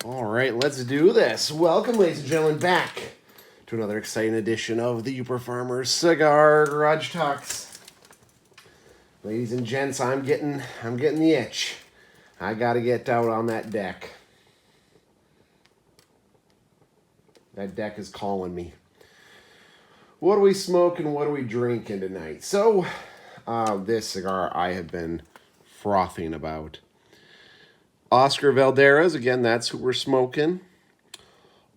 All right, let's do this. Welcome, ladies and gentlemen, back to another exciting edition of the Uper Farmers Cigar Garage Talks. Ladies and gents, I'm getting the itch. I gotta get out on that deck. That deck is calling me. What are we smoking? What are we drinking tonight? So, this cigar I have been frothing about. Oscar Valderas, again, that's who we're smoking.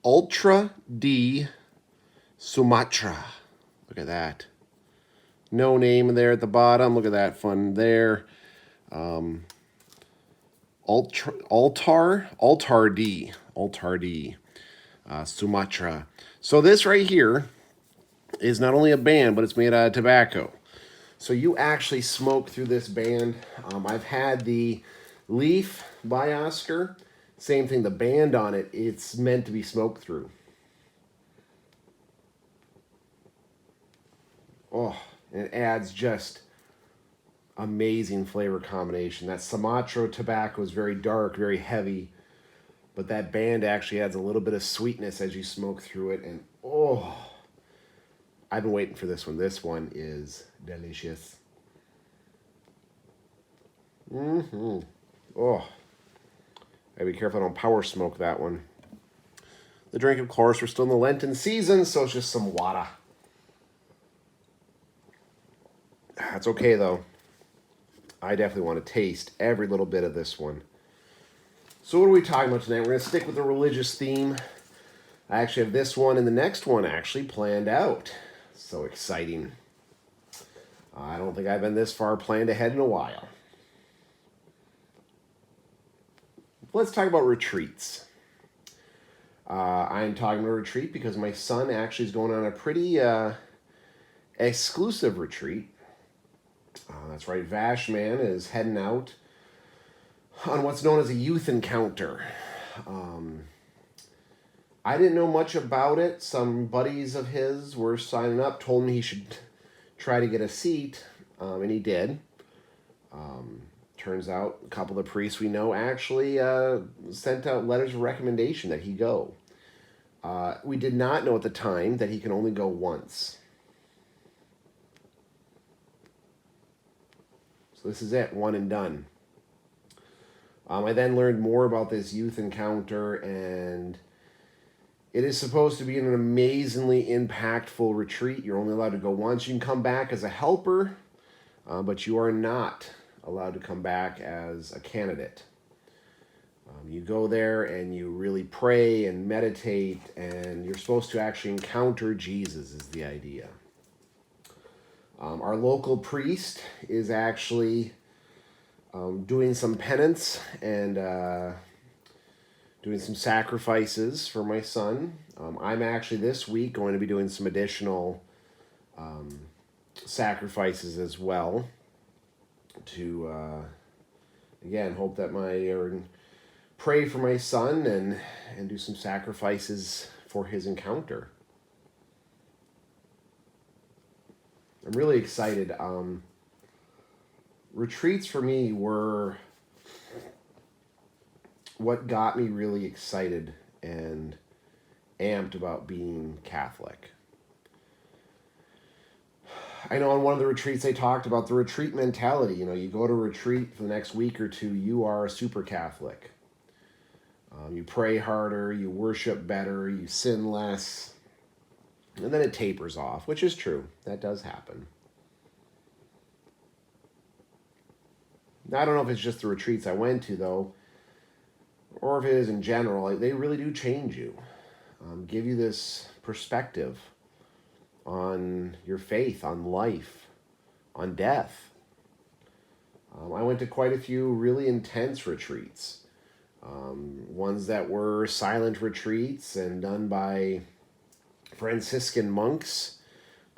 Ultra D Sumatra. Look at that. No name there at the bottom. Look at that fun there. Altar D. Sumatra. So this right here is not only a band, but it's made out of tobacco. So you actually smoke through this band. I've had the Leaf by Oscar. Same thing, the band on it, it's meant to be smoked through. Oh, it adds just amazing flavor combination. That Sumatra tobacco is very dark, very heavy, but that band actually adds a little bit of sweetness as you smoke through it. And oh, I've been waiting for this one. This one is delicious. Oh, gotta be careful I don't power smoke that one. The drink, of course, we're still in the Lenten season, so it's just some water. That's okay, though. I definitely want to taste every little bit of this one. So what are we talking about tonight? We're going to stick with the religious theme. I actually have this one and the next one actually planned out. So exciting. I don't think I've been this far planned ahead in a while. Let's talk about retreats. I'm talking about a retreat because my son actually is going on a pretty exclusive retreat. That's right, Vashman is heading out on what's known as a youth encounter. I didn't know much about it. Some buddies of his were signing up, told me he should try to get a seat, and he did. Turns out a couple of the priests we know actually sent out letters of recommendation that he go. We did not know at the time that he can only go once. So this is it, one and done. I then learned more about this youth encounter, and it is supposed to be an amazingly impactful retreat. You're only allowed to go once. You can come back as a helper, but you are not allowed to come back as a candidate. You go there and you really pray and meditate, and you're supposed to actually encounter Jesus is the idea. Our local priest is actually doing some penance and doing some sacrifices for my son. I'm actually this week going to be doing some additional sacrifices as well to, again, hope that pray for my son and do some sacrifices for his encounter. I'm really excited. Retreats for me were what got me really excited and amped about being Catholic. I know on one of the retreats they talked about the retreat mentality. You know, you go to retreat for the next week or two, you are a super Catholic. You pray harder, you worship better, you sin less, and then it tapers off, which is true. That does happen. I don't know if it's just the retreats I went to, though, or if it is in general. They really do change you, give you this perspective on your faith, on life, on death. I went to quite a few really intense retreats. Ones that were silent retreats and done by Franciscan monks.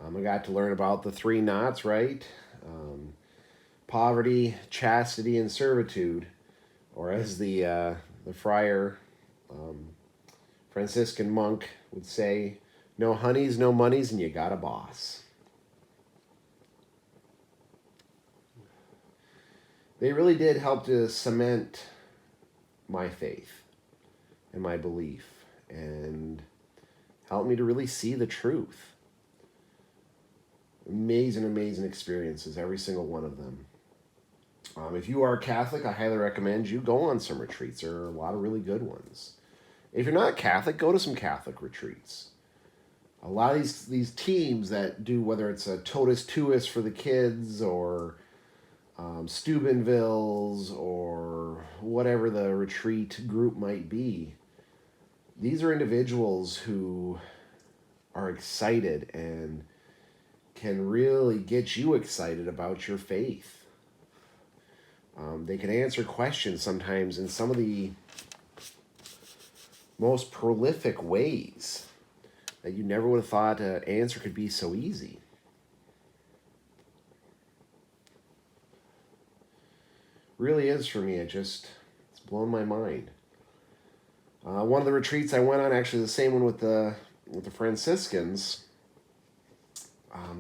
I got to learn about the three knots, right? Poverty, chastity, and servitude, or as the friar Franciscan monk would say, no honeys, no monies, and you got a boss. They really did help to cement my faith and my belief and helped me to really see the truth. Amazing, amazing experiences, every single one of them. If you are Catholic, I highly recommend you go on some retreats. There are a lot of really good ones. If you're not Catholic, go to some Catholic retreats. A lot of these teams that do, whether it's a Totus Tuus for the kids or Steubenvilles or whatever the retreat group might be, these are individuals who are excited and can really get you excited about your faith. They can answer questions sometimes in some of the most prolific ways that you never would have thought an answer could be so easy. Really is for me. It's blown my mind. One of the retreats I went on, actually the same one with the Franciscans,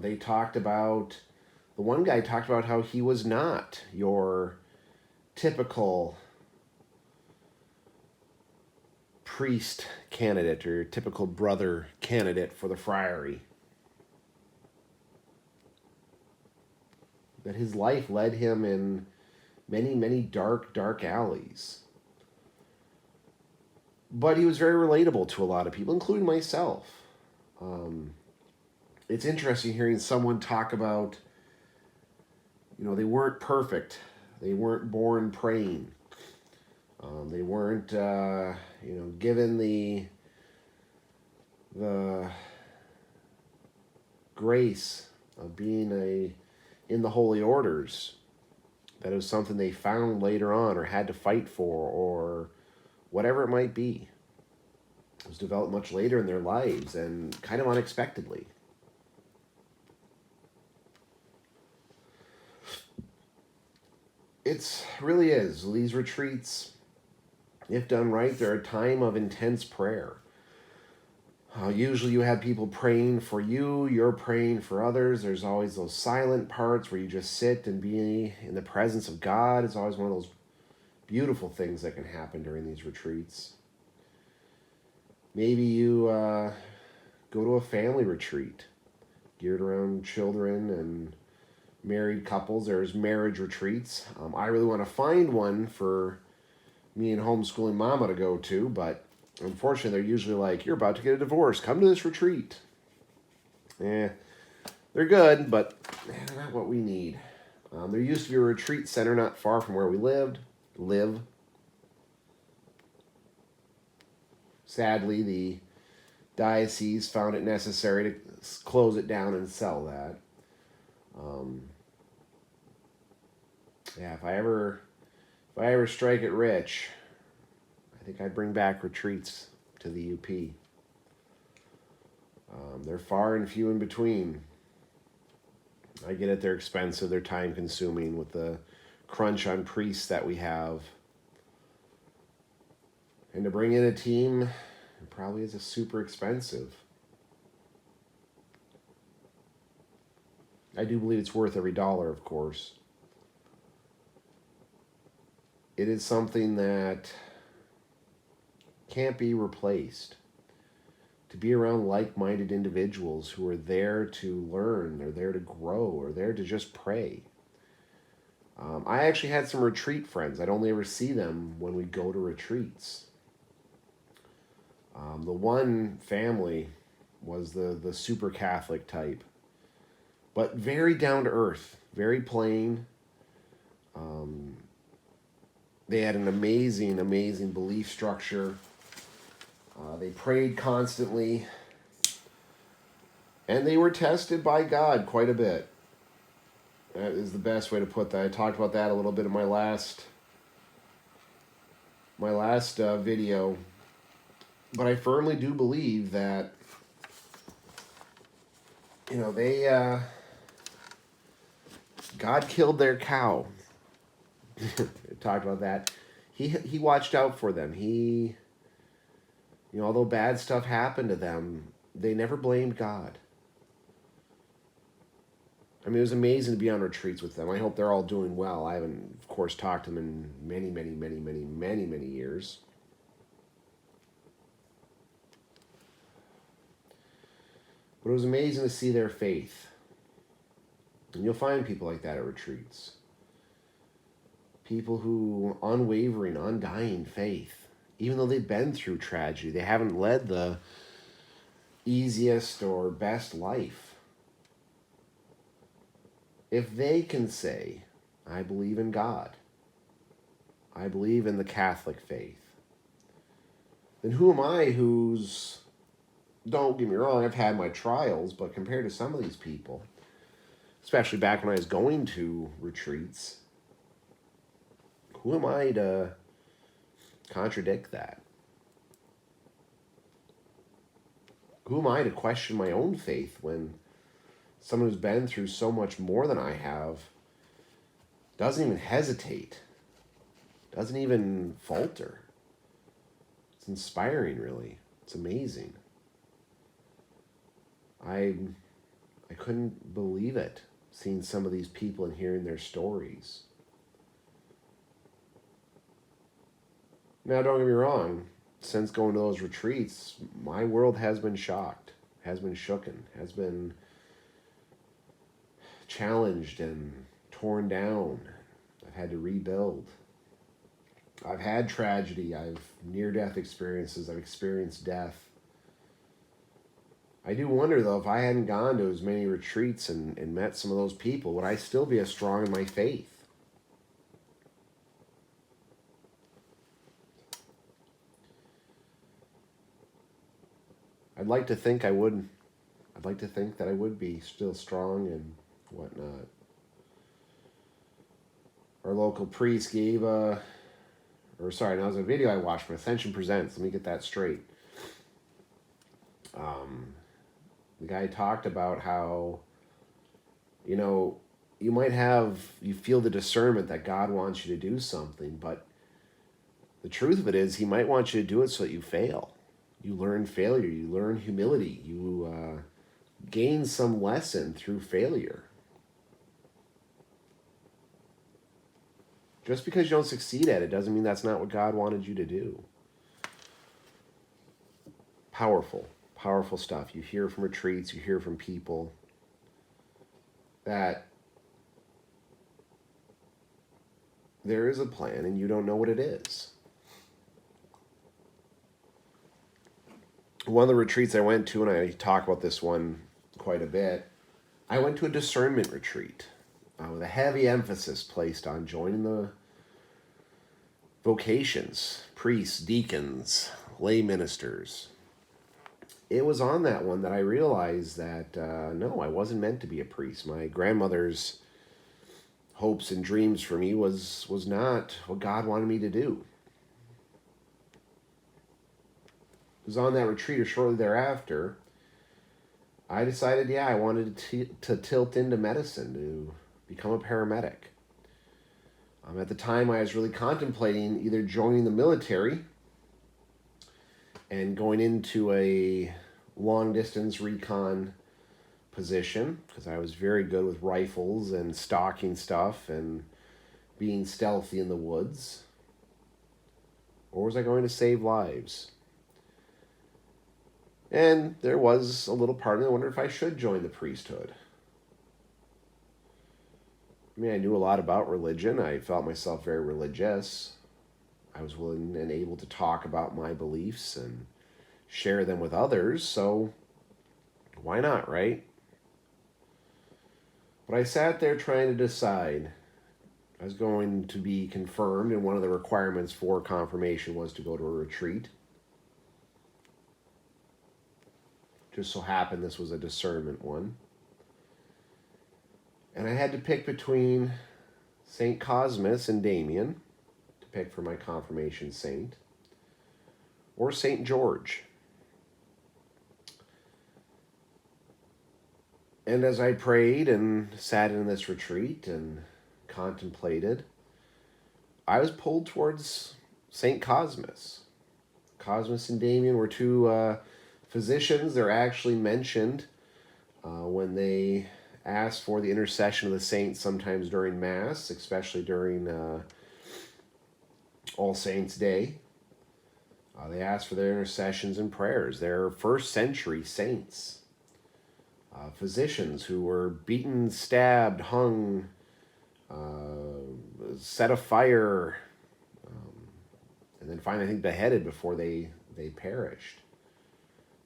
they talked about, the one guy talked about how he was not your typical priest candidate or your typical brother candidate for the friary. That his life led him in many, many dark, dark alleys. But he was very relatable to a lot of people, including myself. It's interesting hearing someone talk about, they weren't perfect. They weren't born praying. They weren't, given the grace of being in the holy orders. That it was something they found later on or had to fight for or whatever it might be. It was developed much later in their lives and kind of unexpectedly. It really is. These retreats, if done right, they're a time of intense prayer. Usually you have people praying for you, you're praying for others. There's always those silent parts where you just sit and be in the presence of God. It's always one of those beautiful things that can happen during these retreats. Maybe you go to a family retreat geared around children and married couples. There's marriage retreats. I really want to find one for me and homeschooling mama to go to, but unfortunately they're usually like, you're about to get a divorce, come to this retreat. They're good, but they're not what we need. There used to be a retreat center not far from where we live. Sadly, the diocese found it necessary to close it down and sell that. If I ever strike it rich, I think I'd bring back retreats to the UP. They're far and few in between. I get it, they're expensive, they're time consuming with the crunch on priests that we have. And to bring in a team, it probably is super expensive. I do believe it's worth every dollar, of course. It is something that can't be replaced. To be around like-minded individuals who are there to learn, they're there to grow, or there to just pray. I actually had some retreat friends. I'd only ever see them when we go to retreats. The one family was the super Catholic type, but very down to earth, very plain. They had an amazing, amazing belief structure. They prayed constantly, and they were tested by God quite a bit. That is the best way to put that. I talked about that a little bit in my last video, but I firmly do believe that they God killed their cow. Talked about that. He watched out for them. Although bad stuff happened to them, they never blamed God. I mean, it was amazing to be on retreats with them. I hope they're all doing well. I haven't, of course, talked to them in many, many, many, many, many, many years. But it was amazing to see their faith. And you'll find people like that at retreats. People who unwavering, undying faith. Even though they've been through tragedy, they haven't led the easiest or best life. If they can say, I believe in God, I believe in the Catholic faith, then who am I who's, don't get me wrong, I've had my trials, but compared to some of these people, especially back when I was going to retreats, who am I to contradict that? Who am I to question my own faith when someone who's been through so much more than I have doesn't even hesitate, doesn't even falter? It's inspiring, really. It's amazing. I couldn't believe it, seeing some of these people and hearing their stories. Now, don't get me wrong, since going to those retreats, my world has been shocked, has been shooken, has been challenged and torn down. I've had to rebuild. I've had tragedy. I've near-death experiences. I've experienced death. I do wonder, though, if I hadn't gone to as many retreats and met some of those people, would I still be as strong in my faith? I'd like to think I would. I'd like to think that I would be still strong and whatnot. Our local priest gave that was a video I watched from Ascension Presents. Let me get that straight. The guy talked about how, you feel the discernment that God wants you to do something, but the truth of it is he might want you to do it so that you fail. You learn failure, you learn humility, you gain some lesson through failure. Just because you don't succeed at it doesn't mean that's not what God wanted you to do. Powerful, powerful stuff. You hear from retreats, you hear from people that there is a plan and you don't know what it is. One of the retreats I went to, and I talk about this one quite a bit, I went to a discernment retreat with a heavy emphasis placed on joining the vocations, priests, deacons, lay ministers. It was on that one that I realized that, no, I wasn't meant to be a priest. My grandmother's hopes and dreams for me was not what God wanted me to do. It was on that retreat or shortly thereafter, I decided, I wanted to tilt into medicine, to become a paramedic. At the time, I was really contemplating either joining the military and going into a long-distance recon position, because I was very good with rifles and stalking stuff and being stealthy in the woods, or was I going to save lives? And there was a little part of me that wondered if I should join the priesthood. I mean, I knew a lot about religion. I felt myself very religious. I was willing and able to talk about my beliefs and share them with others, so why not, right? But I sat there trying to decide. I was going to be confirmed, and one of the requirements for confirmation was to go to a retreat. Just so happened this was a discernment one. And I had to pick between St. Cosmas and Damien, to pick for my confirmation saint, or St. George. And as I prayed and sat in this retreat and contemplated, I was pulled towards St. Cosmas. Cosmas and Damien were two physicians. They're actually mentioned when they ask for the intercession of the saints sometimes during Mass, especially during All Saints' Day. They ask for their intercessions and prayers. They're first century saints. physicians who were beaten, stabbed, hung, set afire, and then finally, I think, beheaded before they perished.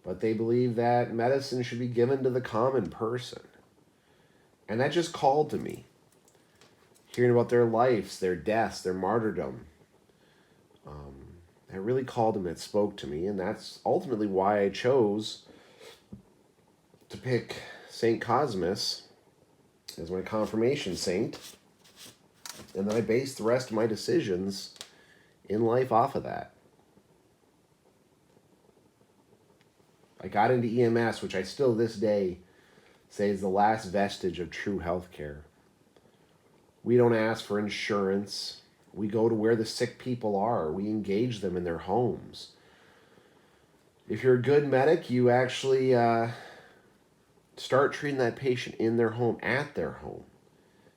But they believe that medicine should be given to the common person. And that just called to me. Hearing about their lives, their deaths, their martyrdom. That really called to me, it spoke to me. And that's ultimately why I chose to pick St. Cosmas as my confirmation saint. And then I based the rest of my decisions in life off of that. I got into EMS, which I still this day say is the last vestige of true healthcare. We don't ask for insurance. We go to where the sick people are. We engage them in their homes. If you're a good medic, you actually start treating that patient in their home, at their home.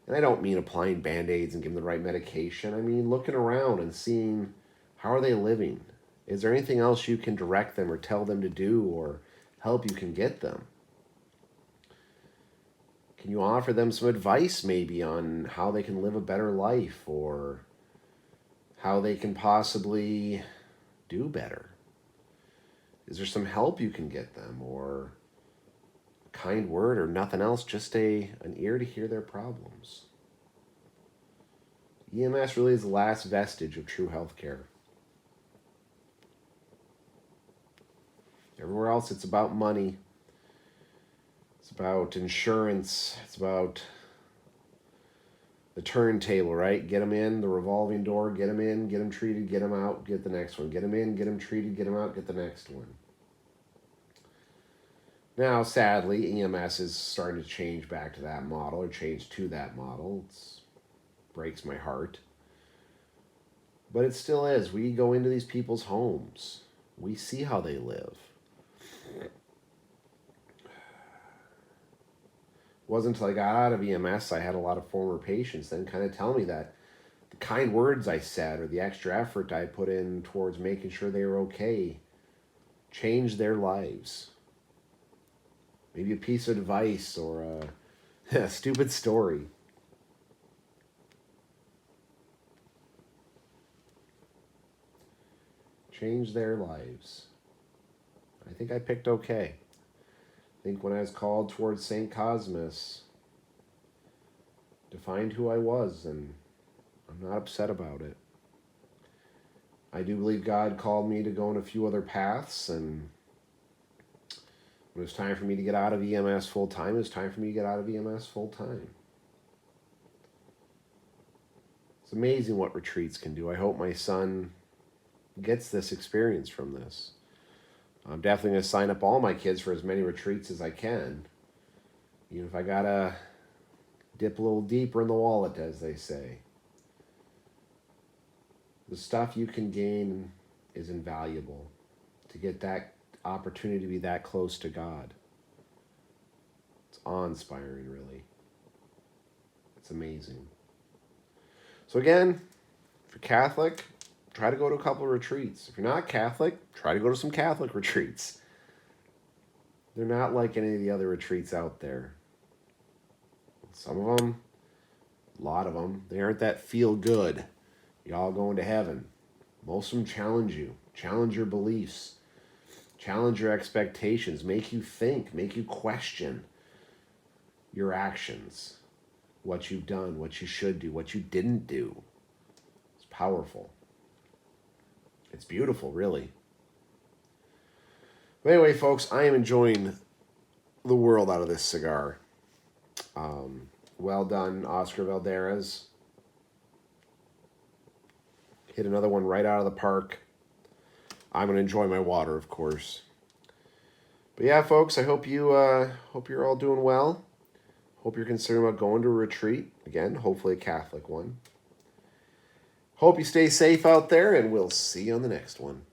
And I don't mean applying Band-Aids and giving them the right medication. I mean looking around and seeing how are they living. Is there anything else you can direct them or tell them to do or help you can get them? Can you offer them some advice maybe on how they can live a better life or how they can possibly do better? Is there some help you can get them or a kind word or nothing else, just an ear to hear their problems? EMS really is the last vestige of true healthcare. Everywhere else, it's about money. It's about insurance. It's about the turntable, right? Get them in, the revolving door, get them in, get them treated, get them out, get the next one. Get them in, get them treated, get them out, get the next one. Now, sadly, EMS is starting to change back to that model or change to that model. It breaks my heart. But it still is. We go into these people's homes. We see how they live. It wasn't until I got out of EMS, I had a lot of former patients then kind of tell me that the kind words I said or the extra effort I put in towards making sure they were okay changed their lives. Maybe a piece of advice or a stupid story. Changed their lives. I think I picked okay. I think when I was called towards St. Cosmas, defined who I was, and I'm not upset about it. I do believe God called me to go in a few other paths, and when it was time for me to get out of EMS full-time, it was time for me to get out of EMS full-time. It's amazing what retreats can do. I hope my son gets this experience from this. I'm definitely going to sign up all my kids for as many retreats as I can. Even if I got to dip a little deeper in the wallet, as they say. The stuff you can gain is invaluable. To get that opportunity to be that close to God. It's awe-inspiring, really. It's amazing. So again, if you're Catholic, try to go to a couple of retreats. If you're not Catholic, try to go to some Catholic retreats. They're not like any of the other retreats out there. Some of them, a lot of them, they aren't that feel good. Y'all going to heaven. Most of them challenge you, challenge your beliefs, challenge your expectations, make you think, make you question your actions, what you've done, what you should do, what you didn't do. It's powerful. It's beautiful, really. But anyway, folks, I am enjoying the world out of this cigar. Well done, Oscar Valderas. Hit another one right out of the park. I'm going to enjoy my water, of course. But yeah, folks, I hope you're all doing well. Hope you're considering about going to a retreat. Again, hopefully a Catholic one. Hope you stay safe out there, and we'll see you on the next one.